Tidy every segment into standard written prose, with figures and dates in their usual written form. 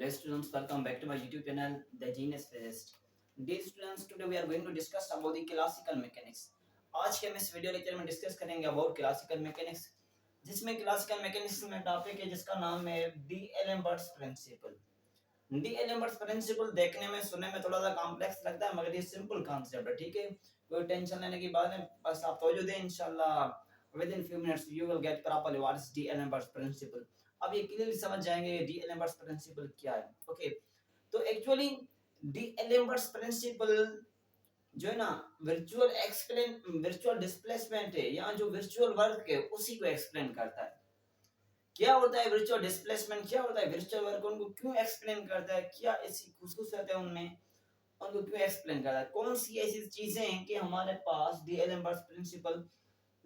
Hello students, welcome back to my YouTube channel, The Genius Physicist. Dear students, today we are going to discuss about the classical mechanics. आज के हम इस video lecture में discuss करेंगे about classical mechanics, जिसमें classical mechanics में topic है जिसका नाम है D'Alembert's principal. D एलेम्बर्ट्स principal देखने में सुनने में थोड़ा सा कॉम्प्लेक्स लगता है, मगर ये सिंपल कॉन्सेप्ट है, ठीक है। कोई टेंशन लेने की बात नहीं, बस आप तवज्जो दें, इंशाल्लाह within few minutes you will get properly what is D'Alembert's principle. अब ये क्लियरली समझ जाएंगे डी एलेम्बर्ट्स प्रिंसिपल क्या है। ओके, तो एक्चुअली डी एलेम्बर्ट्स प्रिंसिपल जो है ना वर्चुअल डिस्प्लेसमेंट है, या जो वर्चुअल वर्क है उसी को एक्सप्लेन करता है। क्या होता है वर्चुअल डिस्प्लेसमेंट, क्या होता है वर्चुअल वर्क, उनको क्यों एक्सप्लेन करता है, क्या ऐसी खुसूसियत है उनमें, उनको क्यों एक्सप्लेन करता है, कौन सी ऐसी चीजें हैं कि हमारे पास डी एलेम्बर्ट्स प्रिंसिपल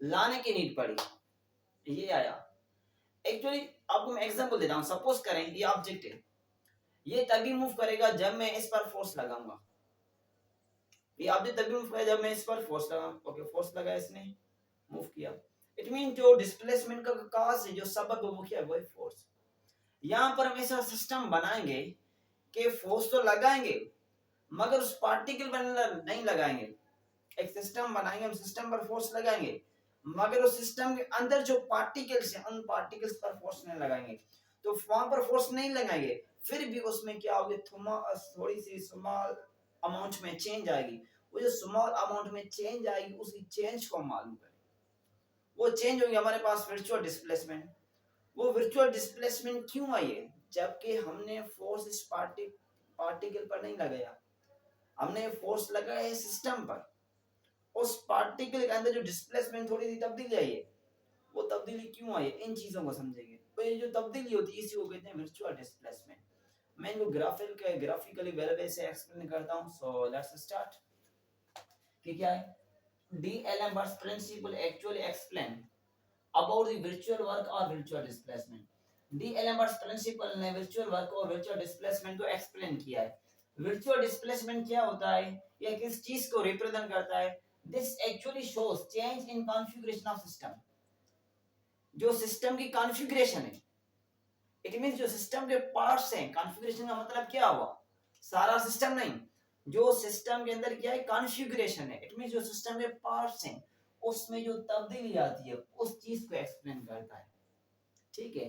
लाने की नीड पड़ी, ये आया। एक्चुअली आपको मैं एग्जांपल देता हूं, सपोज करें ये ऑब्जेक्ट है, ये तभी मूव करेगा जब मैं इस पर फोर्स लगाऊंगा। ये ऑब्जेक्ट तभी मूव करेगा जब मैं इस पर फोर्स लगाऊंगा। ओके, फोर्स लगाया, इसने मूव किया। इट मीन जो डिस्प्लेसमेंट का कॉज है, जो सबब है, वो क्या है, वो फोर्स। यहां पर हम ऐसा सिस्टम बनाएंगे कि फोर्स तो लगाएंगे मगर उस पार्टिकल पर नहीं लगाएंगे। एक सिस्टम बनाएंगे, हम सिस्टम पर फोर्स लगाएंगे मगर उस सिस्टम के अंदर जो पार्टिकल्स हैं उन पार्टिकल्स पर फोर्स नहीं लगाएंगे। तो वहां पर फोर्स नहीं लगाएंगे, फिर भी उसमें क्या होगी, थोड़ी सी स्मॉल अमाउंट में चेंज आएगी। वो जो स्मॉल अमाउंट में चेंज आएगी उसी चेंज को मालूम करें। वो चेंज होगी हमारे पास वर्चुअल डिस्प्लेसमेंट। वो वर्चुअल डिस्प्लेसमेंट क्यों आई है, जबकि हमने फोर्स इस पार्टिकल पर नहीं लगाया, हमने फोर्स लगाया है सिस्टम पर। उस पार्टिकल के अंदर जो डिस्प्लेसमेंट थोड़ी सी तब्दीली आई है, वो तब्दीली क्यों आई है, इन चीजों को समझेंगे। तो ये जो तब्दीली होती है इसी को कहते हैं वर्चुअल डिस्प्लेसमेंट। मैं इनको ग्राफिकली वेल वे से एक्सप्लेन करता हूं। So let's start. कि क्या है D'Alembert's principle actually explain about the virtual work और virtual displacement. D'Alembert's principle ने वर्चुअल वर्क और वर्चुअल डिस्प्लेसमेंट को एक्सप्लेन किया है। वर्चुअल डिस्प्लेसमेंट क्या होता है, या किस चीज को रिप्रेजेंट करता है। This actually shows change in configuration of system. जो सिस्टम की कॉन्फ़िगरेशन है, इट मींस जो सिस्टम के पार्ट्स हैं। कॉन्फ़िगरेशन का मतलब क्या हुआ, सारा सिस्टम नहीं, जो सिस्टम के अंदर क्या है, कॉन्फ़िगरेशन है। इट मींस जो सिस्टम के पार्ट्स हैं उसमें जो तब्दीली आती है उस चीज को एक्सप्लेन करता है, ठीक है।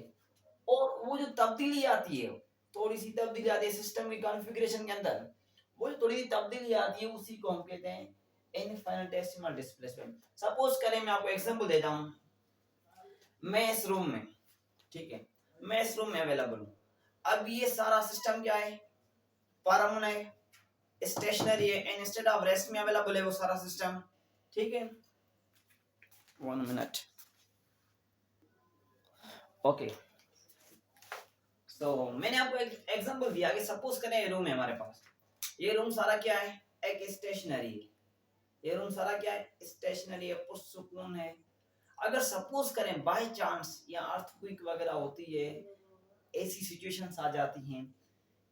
और वो जो तब्दीली आती है, थोड़ी सी तब्दीली आती है सिस्टम की कॉन्फ़िगरेशन के अंदर, वो जो थोड़ी सी तब्दीली आती है उसी को हम कहते हैं इनफिनिटेसिमल डिस्प्लेसमेंट। सपोज करें, मैं आपको एग्जांपल देता हूं, मैं इस रूम में, ठीक है, मैं इस रूम में अवेलेबल हूं। अब ये सारा सिस्टम क्या है, परमानेंट है, स्टेशनरी है, इंस्टेड ऑफ रेस्ट में अवेलेबल है वो सारा सिस्टम, ठीक है। 1 मिनट। ओके, सो मैंने आपको एक एग्जांपल दिया कि सपोज करें ये रूम है हमारे पास, ये रूम सारा क्या है, एक स्टेशनरी है। ये रूम सारा क्या है, स्टेशनरी है, पुरसुकून है। अगर सपोज करें बाय चांस या अर्थक्वेक वगैरह होती है, ऐसी सिचुएशंस आ जाती हैं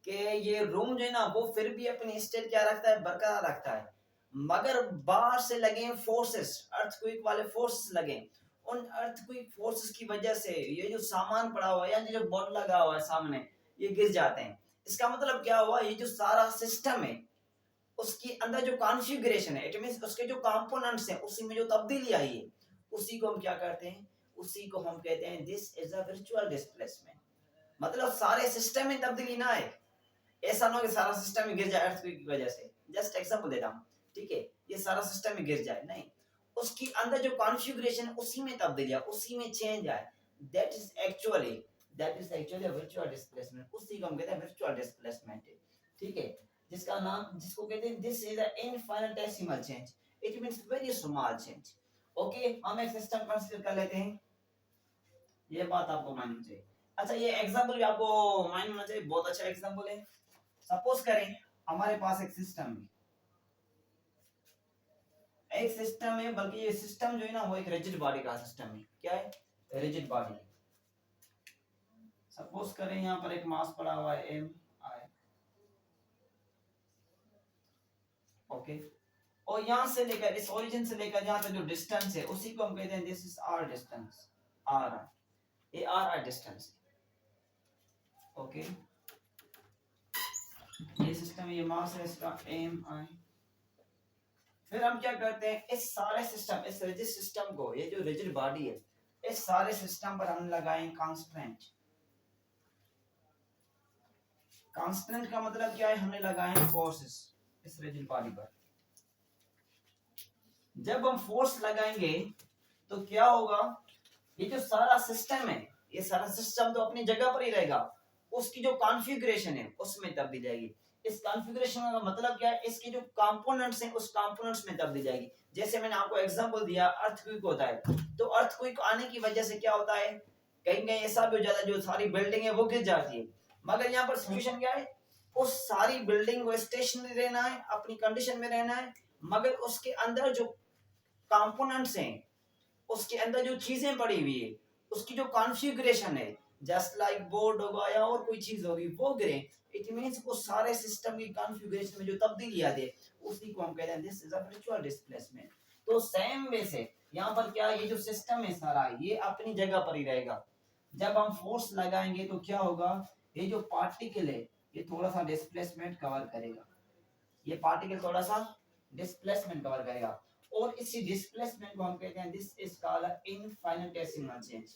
कि ये रूम जो है ना वो फिर भी अपनी स्टेट क्या रखता है, बरकरार रखता है, मगर बाहर से लगे फोर्सेस, अर्थक्वेक वाले फोर्सेस लगे, उन अर्थक्वेक फोर्सेस की वजह से ये जो सामान पड़ा हुआ है या जो बोर्ड लगा हुआ है सामने, ये गिर जाते हैं। इसका मतलब क्या हुआ, ये जो सारा सिस्टम है उसके अंदर जो कॉन्फ़िगरेशन है, इट मींस उसके जो कंपोनेंट्स हैं उसी में जो तब्दीली आई है, उसी को हम क्या करते हैं, उसी को हम कहते हैं this is a virtual displacement. मतलब सारे सिस्टम में तब्दीली ना आए, ऐसा ना हो कि सारा सिस्टम ही गिर जाए अर्थक्वेक की वजह से। जस्ट एग्जांपल देता हूं, ठीक है, ये सारा सिस्टम ही गिर जाए, नहीं, उसके अंदर जो कॉन्फ़िगरेशन उसी में तब्दीली आए, उसी में चेंज आए, that is actually a virtual displacement. उसी को हम कहते हैं वर्चुअल डिस्प्लेसमेंट, ठीक है, जिसका नाम, जिसको कहते हैं this is a infinitesimal change, it means very small change. Okay, हम एक सिस्टम कंसीडर कर लेते हैं, ये बात आपको माननी चाहिए। अच्छा, ये एग्जांपल भी आपको मालूम होना चाहिए, बहुत अच्छा एग्जांपल है। सपोज करें हमारे पास एक सिस्टम है, बल्कि ये सिस्टम जो है ना वो एक रिजिड बॉडी का सिस्टम है। क्या है, रिजिड बॉडी। सपोज करें यहाँ पर एक मास पड़ा हुआ है एम आई, ओके, और यहाँ से लेकर इस ओरिजिन से लेकर यहाँ तक जो डिस्टेंस है उसी को हम कहते हैं this is R distance, R, ये आर डिस्टेंस, ओके। ये सिस्टम, ये मास है इसका एम आई। फिर हम क्या करते हैं, इस सारे सिस्टम, इस रिजिड सिस्टम को, ये जो रिजिड बॉडी है, इस सारे सिस्टम पर हम लगाएं कांस्टेंट। कांस्टेंट का मतलब क्या है, हमने लगाए फोर्सेस इस रिजिड बॉडी पर। जब हम फोर्स लगाएंगे तो क्या होगा, ये जो सारा सिस्टम है, ये सारा सिस्टम तो अपनी जगह पर ही रहेगा, उसकी जो कॉन्फ़िगरेशन है उसमें तब्दील जाएगी। इस कॉन्फ़िगरेशन का मतलब क्या है, इसके जो कंपोनेंट्स हैं उस कंपोनेंट्स में तब्दील जाएगी। जैसे मैंने आपको एग्जांपल दिया, अर्थक्वेक होता है, तो अर्थक्वेक आने की वजह से क्या होता है, कहीं कहीं ऐसा भी हो जाता है जो सारी बिल्डिंग है वो गिर जाती है। मगर यहाँ पर सिचुएशन क्या है, उस सारी बिल्डिंग को स्टेशनरी रहना है, अपनी कंडीशन में रहना है, मगर उसके अंदर जो कंपोनेंट्स हैं, उसके अंदर जो चीजें पड़ी हुई है, उसकी जो कॉन्फ़िगरेशन है, जस्ट लाइक बोर्ड होगा या और कोई चीज होगी वो गिरे, इट मींस वो सारे सिस्टम की कॉन्फ़िगरेशन में जो तब्दीली आ जाए, उसी को हम कहते हैं this is a virtual displacement. तो सेम वे से यहाँ पर क्या, ये जो सिस्टम है सारा, ये अपनी जगह पर ही रहेगा। जब हम फोर्स लगाएंगे तो क्या होगा, ये जो पार्टिकल है ये थोड़ा सा डिस्प्लेसमेंट कवर करेगा, ये पार्टिकल थोड़ा सा डिस्प्लेसमेंट कवर करेगा, और इसी डिस्प्लेसमेंट को हम कहते हैं this is called a infinitesimal change,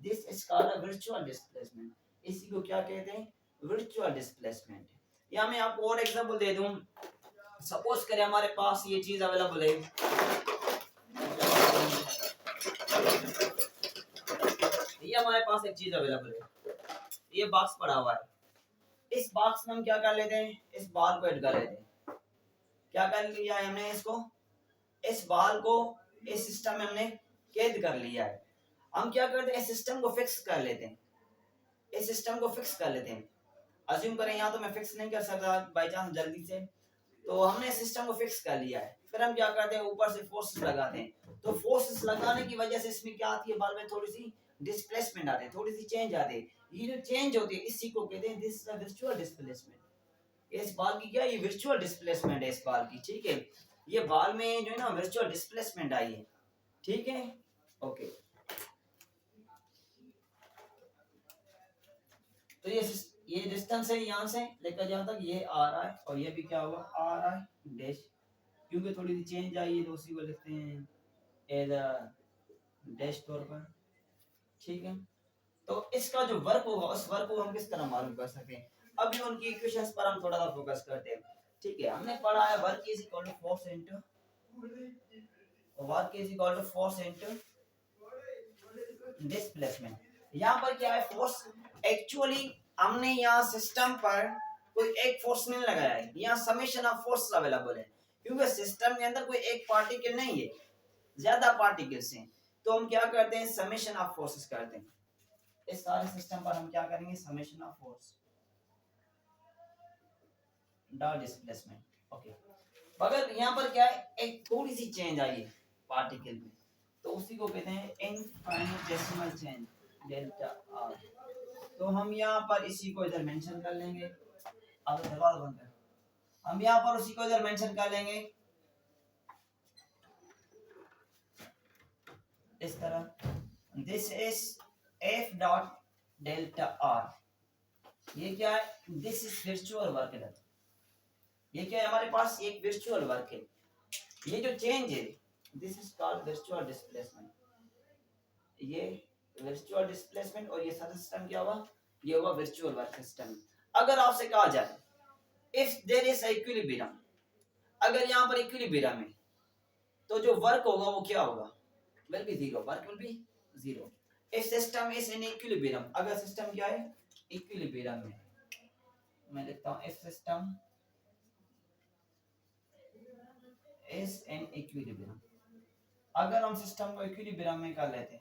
this is called a virtual displacement. इसी को क्या कहते हैं, वर्चुअल डिस्प्लेसमेंट। या मैं आपको और एग्जांपल दे दूं, सपोज करें हमारे पास ये चीज अवेलेबल है, ये हमारे पास एक चीज अवेलेबल है, ये बॉक्स पड़ा हुआ है, इस बॉक्स में हम क्या कर लेते हैं, इस बाल को ऐड कर लेते हैं। क्या कर लिया है हमने, इसको, इस बाल को इस सिस्टम में हमने कैद कर लिया है। हम क्या करते हैं, सिस्टम को फिक्स कर लेते हैं, इस सिस्टम को फिक्स कर लेते हैं। अज्यूम करें यहाँ तो मैं फिक्स नहीं कर सकता बाई चांस जल्दी से, तो हमने सिस्टम को फिक्स कर लिया है। फिर हम क्या करते हैं, ऊपर से फोर्सेस लगाते हैं, तो फोर्सेस लगाने की वजह से इसमें क्या आती है, बाल में थोड़ी सी डिस्प्लेसमेंट आती है, थोड़ी सी चेंज आती है। ये जो चेंज होती है इसी को कहते हैं this is a virtual displacement. इस बाल की क्या, ये वर्चुअल डिस्प्लेसमेंट है इस बाल की, ठीक है। ये बाल में जो है ना वर्चुअल डिस्प्लेसमेंट आई है, ठीक है, ओके। तो ये डिस्टेंस है यहाँ से लेकर जहाँ तक, ये आ रहा है, और ये भी क्या हुआ, आ रहा है डैश, क्योंकि थोड़ी सी चेंज आई है तो उसी को लिखते हैं एज अ डैश तौर पर, ठीक है। तो इसका जो वर्क होगा उस वर्क को हम किस तरह मालूम कर सकते हैं, अभी उनकी इक्वेशंस पर हम थोड़ा सा फोकस करते हैं, ठीक है। हमने पढ़ा है work is equal to force into, work is equal to force into displacement. यहाँ पर क्या है, फोर्स एक्चुअली हमने यहाँ सिस्टम पर कोई एक फोर्स नहीं लगाया है, यहाँ समेशन ऑफ फोर्स अवेलेबल है, क्योंकि सिस्टम के अंदर कोई एक पार्टिकल नहीं है, ज्यादा पार्टिकल्स हैं। तो हम क्या करते हैं, समेशन ऑफ फोर्सेस करते हैं, इस सारे सिस्टम पर हम क्या करेंगे, summation of force dot displacement, okay. मगर यहाँ पर क्या है, एक थोड़ी सी चेंज आई है पार्टिकल में, तो उसी को कहते हैं इनफाइनेटेसिमल चेंज, डेल्टा आर। तो हम यहाँ पर इसी को इधर मेंशन कर लेंगे, अब दरवाजा बंद कर, हम यहाँ पर उसी को इधर मेंशन कर लेंगे इस तरह, this is F dot delta are. ये क्या है, दिस इज वर्चुअल वर्क है, ये क्या है, हमारे पास एक वर्चुअल वर्क है, ये जो चेंज है this is called virtual displacement, ये वर्चुअल डिस्प्लेसमेंट, और ये सारा सिस्टम क्या हुआ, ये हुआ वर्चुअल वर्क सिस्टम। अगर आपसे कहा जाए इफ देयर इज इक्विलिब्रियम, अगर यहाँ पर इक्विलिब्रियम है तो जो वर्क होगा वो क्या होगा, will be zero, work will be zero. If system is in equilibrium, अगर सिस्टम क्या है, इक्विलिब्रियम में, मैं लिखता हूँ if system is in equilibrium, अगर हम सिस्टम को इक्विलिब्रियम में कर लेते हैं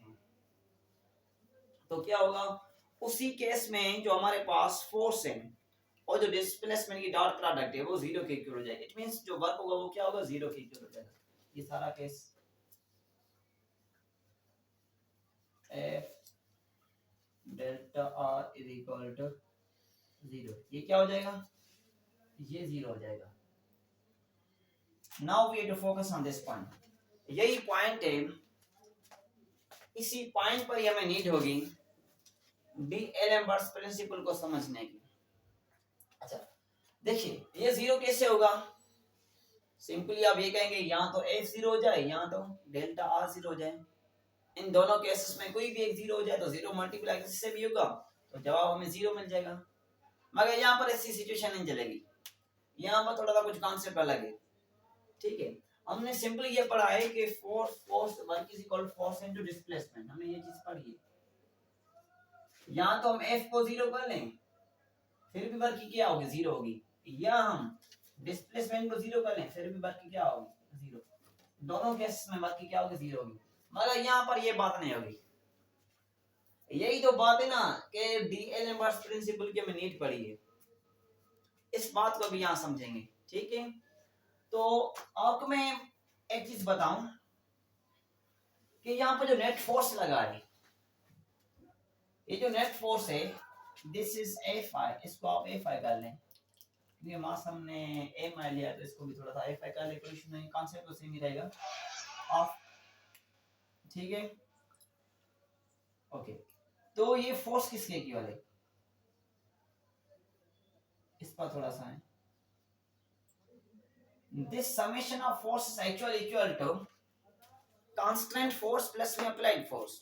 तो क्या होगा, उसी केस में जो हमारे पास फोर्स है और जो डिस्प्लेसमेंट की डॉट प्रोडक्ट है वो जीरो के इक्वल हो जाएगा, इट मींस जो वर्क होगा वो क्या होगा, जीरो के इक्वल हो जाएगा। ये सारा case F delta R is equal to zero, ये क्या हो जाएगा, ये जीरो हो जाएगा। Now we have to focus on this point, यही पॉइंट है, इसी पॉइंट पर ही हमें नीड होगी डीएलएम्बर्ट्स प्रिंसिपल को समझने की। अच्छा, देखिए ये जीरो कैसे होगा, सिंपली आप ये कहेंगे यहाँ तो एफ जीरो हो जाए, यहाँ तो डेल्टा आर जीरो हो जाए। इन दोनों केसेस में कोई भी एक जीरो हो जाए तो जीरो मल्टीप्लाई किससे भी होगा तो जवाब हमें जीरो मिल जाएगा। मगर यहाँ पर ऐसी सिचुएशन नहीं चलेगी, यहाँ पर थोड़ा सा कुछ कॉन्सेप्ट अलग है। ठीक है, हमने सिंपली ये पढ़ा है कि force work is equal force into displacement, हमने ये चीज पढ़ी है। यहाँ तो हम एफ को जीरो कर लें फिर भी वर्क की क्या होगी जीरो होगी, या हम डिस्प्लेसमेंट को जीरो कर लें फिर भी वर्क की क्या होगी जीरो, दोनों केस में वर्क की क्या होगी जीरो होगी। मगर यहाँ पर ये बात नहीं होगी, यही तो बात है ना कि डीएल इनवर्स प्रिंसिपल की हमें नीड पड़ी है, इस बात को भी यहाँ समझेंगे। ठीक है, तो आपको मैं एक चीज बताऊं कि यहाँ पर जो नेट फोर्स लगा है, ये जो नेट फोर्स है दिस इज एफ आई, इसको आप एफ आई कर लें क्योंकि मास हमने एम आई लिया तो इसको भी थोड़ा सा एफ आई कर ले, कोई इशू नहीं, कॉन्सेप्ट तो सेम ही रहेगा ऑफ। ठीक है, ओके, तो ये फोर्स किसके इक्वल है, इस पर थोड़ा सा है, this summation of force is actually equal to constant force plus में अप्लाइड फोर्स।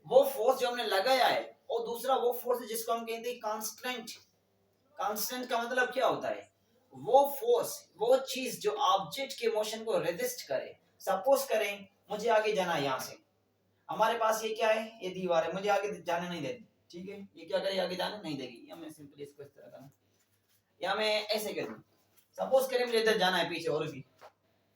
वो फोर्स जो हमने लगाया है और दूसरा वो फोर्स जिसको हम कहते हैं कांस्टेंट। कांस्टेंट का मतलब क्या होता है, वो फोर्स, वो चीज जो ऑब्जेक्ट के मोशन को रेजिस्ट करे। सपोज करें मुझे आगे जाना है, यहाँ से हमारे पास ये क्या है, ये दीवार है, मुझे आगे जाने नहीं देती। ठीक है, ये क्या करे, आगे जाने नहीं देगी, या मैं सिंपली इसको इस तरह करना, या मैं ऐसे कर दूं। सपोज करें मुझे इधर जाना है पीछे और भी,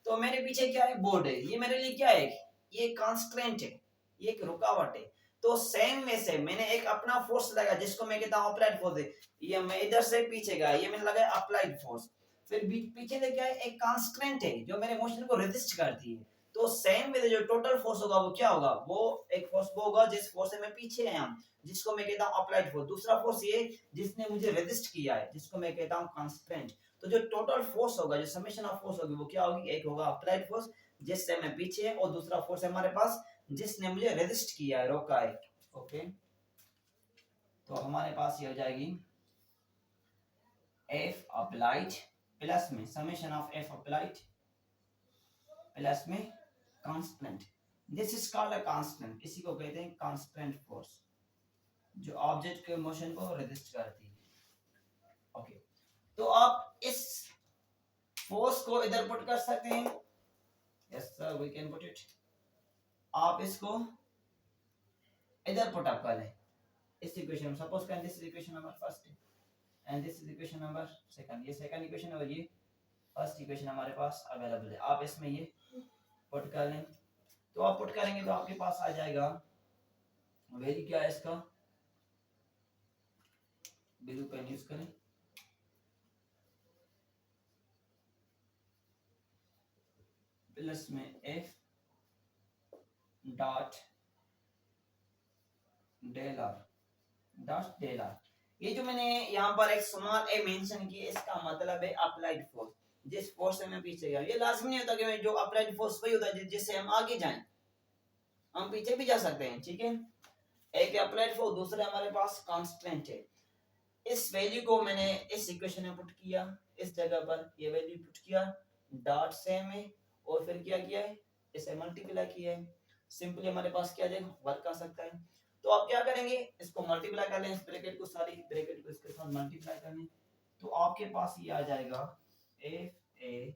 तो मेरे पीछे क्या है, बोर्ड है, ये मेरे लिए क्या है, ये कांस्टेंट है, ये एक रुकावट है। तो सेम में से मैंने एक अपना फोर्स लगा जिसको मैं कहता हूं अप्लाइड फोर्स है, ये मैं इधर से पीछे गया, ये मैंने लगाया अप्लाइड फोर्स। फिर पीछे से क्या है, एक कांस्टेंट है जो मेरे मोशन को रेजिस्ट करती है। तो सेम में जो टोटल फोर्स होगा वो क्या होगा, वो एक फोर्स वो होगा जिस फोर्स से मैं पीछे आया हूं, जिसको मैं कहता हूं अप्लाइड फोर्स। दूसरा फोर्स ये जिसने मुझे रेजिस्ट किया है, जिसको मैं कहता हूं कांस्टेंट। तो जो टोटल फोर्स होगा, जो समेशन ऑफ फोर्स होगी वो क्या होगी, एक होगा अप्लाइड फोर्स जिससे मैं पीछे है, और दूसरा फोर्स है हमारे पास जिसने मुझे रेजिस्ट किया है, रोका है। ओके, तो हमारे पास ये हो जाएगी एफ अप्लाइड प्लस में summation of F applied plus में constant, this is called a constant, इसी को कहते हैं कांस्टेंट फोर्स जो ऑब्जेक्ट के मोशन को रेजिस्ट करती है। ओके, तो आप इस फोर्स को इधर पुट कर सकते हैं, yes sir we can put it. आप इसको इधर पुट अप कर लें इस इक्वेशन में, सपोज करें this is equation number first and this is equation number second, ये सेकंड इक्वेशन और ये फर्स्ट इक्वेशन हमारे पास अवेलेबल है। आप इसमें ये पुट कर लें, तो आप पुट करेंगे तो आपके पास आ जाएगा वैल्यू क्या है इसका, बिंदु पेन यूज करें, प्लस में एफ डॉट डेल आर। ये जो मैंने यहाँ पर एक स्मॉल ए मेंशन किया, इसका मतलब है अप्लाइड फोर्स, जिस फोर्स से मैं पीछे गया। ये लाजमी नहीं होता कि मैं जो अप्लाइड फोर्स वही होता है जिससे हम आगे जाएं, हम पीछे भी जा सकते हैं। ठीक है, एक अप्लाइड फोर्स, दूसरा हमारे पास कांस्टेंट है। इस वैल्यू को मैंने इस इक्वेशन में पुट किया, इस जगह पर ये वैल्यू पुट किया, डॉट सेम है, और फिर क्या किया है, इसे मल्टीप्लाई किया है। सिंपली हमारे पास क्या जाएगा, वर्क आ सकता है। तो आप क्या करेंगे, इसको मल्टीप्लाई कर लें, इस ब्रैकेट को, सारी ब्रैकेट को इसके साथ मल्टीप्लाई कर लें, तो आपके पास ये आ जाएगा F A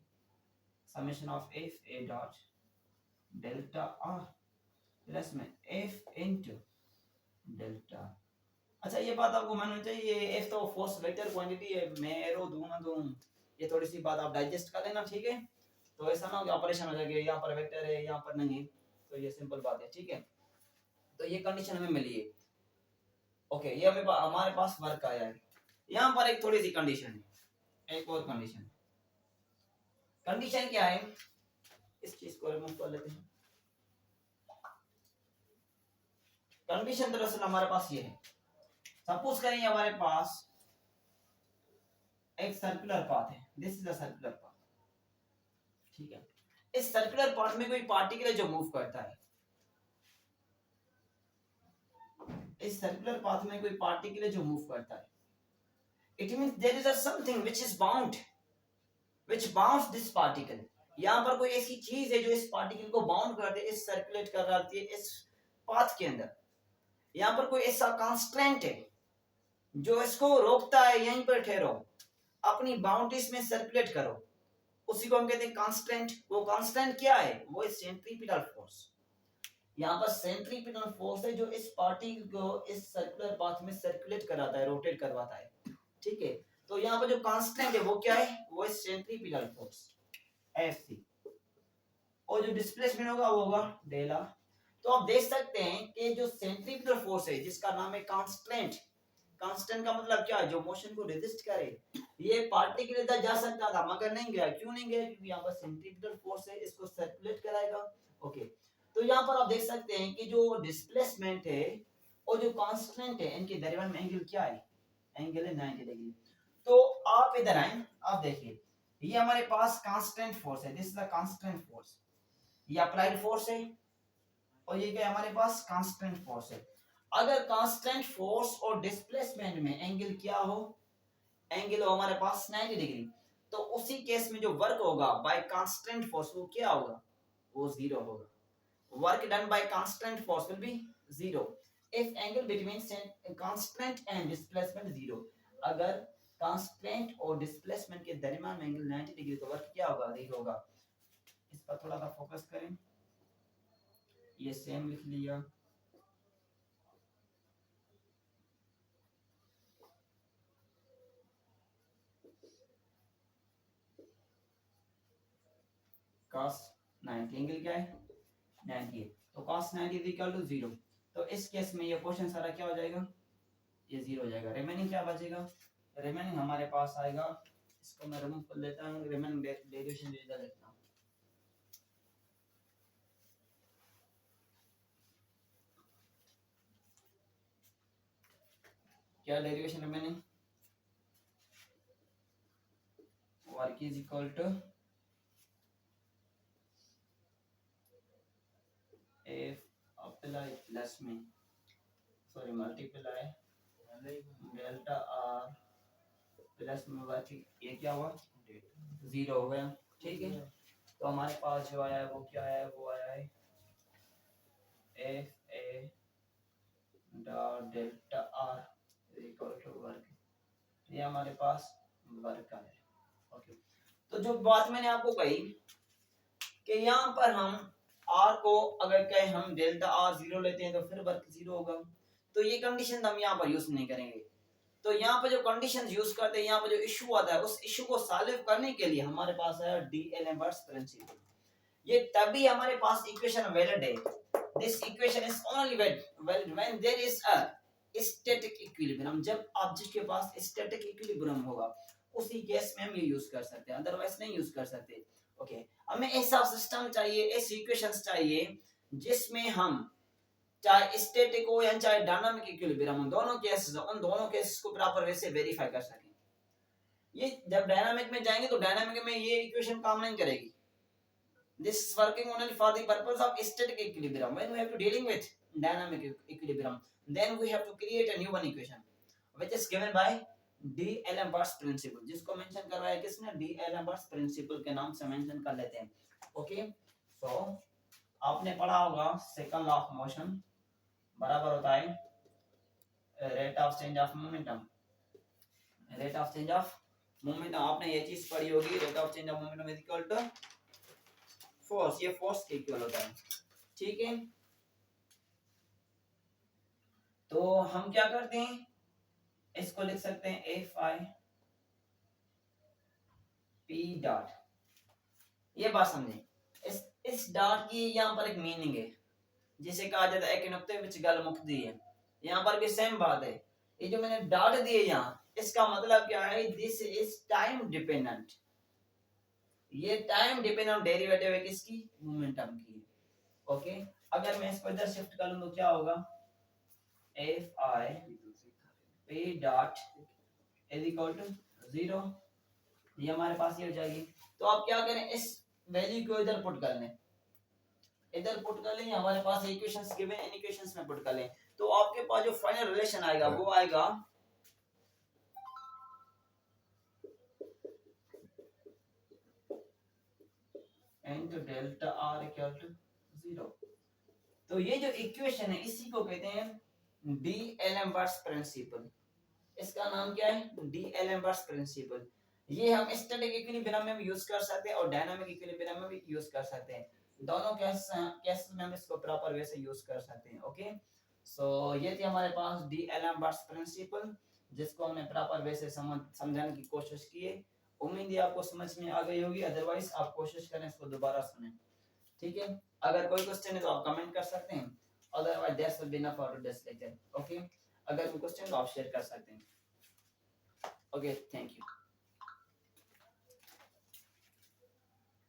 summation of F A dot delta R plus में एफ इनटू डेल्टा। अच्छा ये बात आपको माननी चाहिए, एफ तो फोर्स वेक्टर क्वांटिटी है, मैं एरो दूं ना दूं, ये थोड़ी सी बात आप डाइजेस्ट कर लेना। ठीक है, तो ऐसा ना हो कि ऑपरेशन हो जाए यहाँ पर वेक्टर है यहाँ पर नहीं है, तो ये सिंपल बात है। ठीक है, तो ये कंडीशन हमें मिली है। ओके, ये हमारे पास वर्क आया है। यहाँ पर एक थोड़ी सी कंडीशन है, एक और कंडीशन। कंडीशन क्या है, इस चीज को रिमूव कर लेते हैं। कंडीशन दरअसल हमारे पास ये है, सपोज करें हमारे पास एक सर्कुलर पाथ है, this is a circular path. ठीक है, इस सर्कुलर पाथ में कोई पार्टिकल जो मूव करता है, इस सर्कुलर पाथ में कोई पार्टिकल जो मूव करता है, It means there is a something which is bound, which bounds this particle. यहाँ पर कोई ऐसी चीज है जो इस पार्टिकल को बाउंड कर दे, इस सर्कुलेट कर रही है इस पाथ के अंदर। यहाँ पर कोई ऐसा कांस्टेंट है जो इसको रोकता है यहीं पर ठहरो, अपनी बाउंड्रीज में सर्कुलेट करो, उसी को हम कहते हैं कांस्टेंट। वो कांस्टेंट क्या है? वो है सेंट्रीपिटल फोर्स। यहाँ पर सेंट्रीपिटल फोर्स है जो इस पार्टिकल को इस सर्कुलर पाथ में सर्कुलेट कराता है, रोटेट करवाता है। ठीक है, तो यहाँ पर जो कांस्टेंट है वो क्या है? वो है सेंट्रीपिटल फोर्स Fc, और जो डिस्प्लेसमेंट होगा वो होगा डेल आर। तो आप देख सकते हैं कि जो सेंट्रीपिटल फोर्स है जिसका नाम है कांस्टेंट, कांस्टेंट का मतलब क्या है? जो मोशन को रेजिस्ट करे। ये पार्टिकल इधर जा सकता था मगर नहीं गया, क्यों नहीं गया? क्योंकि यहाँ पर सेंट्रीपिटल फोर्स है, इसको सर्कुलेट कराएगा। ओके, तो यहाँ पर आप देख सकते हैं कि जो डिस्प्लेसमेंट है और जो कांस्टेंट है, इनके दरमियान में एंगल क्या है? एंगल है 90 डिग्री। तो आप इधर आए, आप देखिए ये हमारे पास कांस्टेंट फोर्स है, this is the constant force. ये अप्लाइड फोर्स है और ये क्या हमारे पास? कांस्टेंट फोर्स है। अगर कांस्टेंट फोर्स और डिस्प्लेसमेंट में एंगल क्या हो? एंगल हो हमारे पास 90 डिग्री, तो उसी केस में जो वर्क होगा बाय कांस्टेंट फोर्स वो क्या होगा? वो जीरो होगा। Work done by constant force will be zero if angle between constant and displacement zero. अगर कांस्टेंट और डिस्प्लेसमेंट के दरमियान में एंगल 90 डिग्री, तो वर्क क्या होगा? जीरो होगा। इस पर थोड़ा सा फोकस करें, ये सेम लिख लिया। cos 90 एंगल क्या है? 90 है, तो cos 90 इक्वल टू 0। तो इस केस में ये क्वेश्चन सारा क्या हो जाएगा? ये 0 हो जाएगा। रिमेनिंग क्या बचेगा? रिमेनिंग हमारे पास आएगा, इसको मैं रिमूव कर लेता हूं, रिमेनिंग डेरिवेशन इधर लिखता हूं। क्या derivation remaining? Work is equal to F apply plus में, sorry multiply delta R plus में वर्क, ये क्या हुआ? 0 हो गया। ठीक है, तो हमारे पास जो आया है वो क्या है? वो आया है F A dot delta R equal to work. ये हमारे पास वर्क का है। ओके, तो जो बात मैंने आपको कही कि यहाँ पर हम आर को अगर कहें हम डेल्टा आर 0 लेते हैं तो फिर वर्क 0 होगा, तो ये कंडीशन हम यहाँ पर यूज नहीं करेंगे। तो यहाँ पर जो कंडीशंस यूज करते हैं, यहाँ पर जो इशू आता है, उस इशू को सॉल्व करने के लिए हमारे पास है डीएलेम्बर्ट्स प्रिंसिपल। ये तभी हमारे पास इक्वेशन वैलिड है। This equation is only valid when there is a static equilibrium. जब ऑब्जेक्ट के पास स्टैटिक इक्विलिब्रियम होगा उसी केस में हम ये यूज कर सकते हैं, अदरवाइज नहीं यूज कर सकते। ओके, हमें ऐसा सिस्टम चाहिए, ऐसी इक्वेशंस चाहिए जिसमें हम चाहे स्टैटिक हो या चाहे डायनामिक इक्विलिब्रियम, उन दोनों केसेस को प्रॉपर वे से वेरीफाई कर सकें। ये जब डायनामिक में जाएंगे तो डायनामिक में ये इक्वेशन काम नहीं करेगी। This is working only for the purpose of static equilibrium. When we have to dealing with dynamic equilibrium, then we have to create a new one equation, which is given by D'Alembert's principle, जिसको mention करवाया है किसने? D'Alembert's principle के नाम से mention कर लेते हैं। ओके, सो आपने पढ़ा होगा सेकंड लॉ ऑफ मोशन बराबर होता है rate of change of momentum. Rate of change of momentum आपने ये चीज पढ़ी होगी, rate of change of momentum is equal to force, ये फोर्स के इक्वल होता है। ठीक है, तो हम क्या करते हैं, इसको लिख सकते हैं एफ आई पी डॉट। ये बात समझे, इस डॉट की यहाँ पर एक मीनिंग है जिसे कहा जाता है एक नुक्ते विच गल मुक्ति है। यहाँ पर भी सेम बात है, ये जो मैंने डॉट दिए यहाँ, इसका मतलब क्या है? This is time dependent. ये टाइम डिपेंडेंट डेरिवेटिव है किसकी? मोमेंटम की। ओके, अगर मैं इसको इधर शिफ्ट कर लूं तो क्या होगा? F I P dot is equal to 0। ये हमारे पास ये हो जाएगी। तो आप क्या करें, इस वैल्यू को इधर पुट कर लें, इधर पुट कर लें, हमारे पास इक्वेशंस गिवन इन इक्वेशंस में पुट कर लें, तो आपके पास जो फाइनल रिलेशन आएगा वो आएगा into delta R equal to 0। तो ये जो इक्वेशन है इसी को कहते हैं डी एलम्बर्ट्स प्रिंसिपल। इसका नाम क्या है? D'Alembert's principle. ये हम स्टैटिक इक्विलिब्रियम में भी यूज कर सकते हैं और डायनामिक इक्विलिब्रियम में भी यूज कर सकते हैं। दोनों केस में हम इसको प्रॉपर वे से यूज कर सकते हैं। ओके, सो ये थी हमारे पास डी एलम्बर्ट्स प्रिंसिपल, जिसको हमने प्रॉपर वे से समझाने की कोशिश की है। उम्मीद है आपको समझ में आ गई होगी, अदरवाइज आप कोशिश करें इसको दोबारा सुनें। ठीक है, अगर कोई क्वेश्चन है तो आप कमेंट कर सकते हैं, otherwise that's will be enough for this lecture. Okay, अगर कोई क्वेश्चन तो आप शेयर कर सकते हैं। Okay, thank you.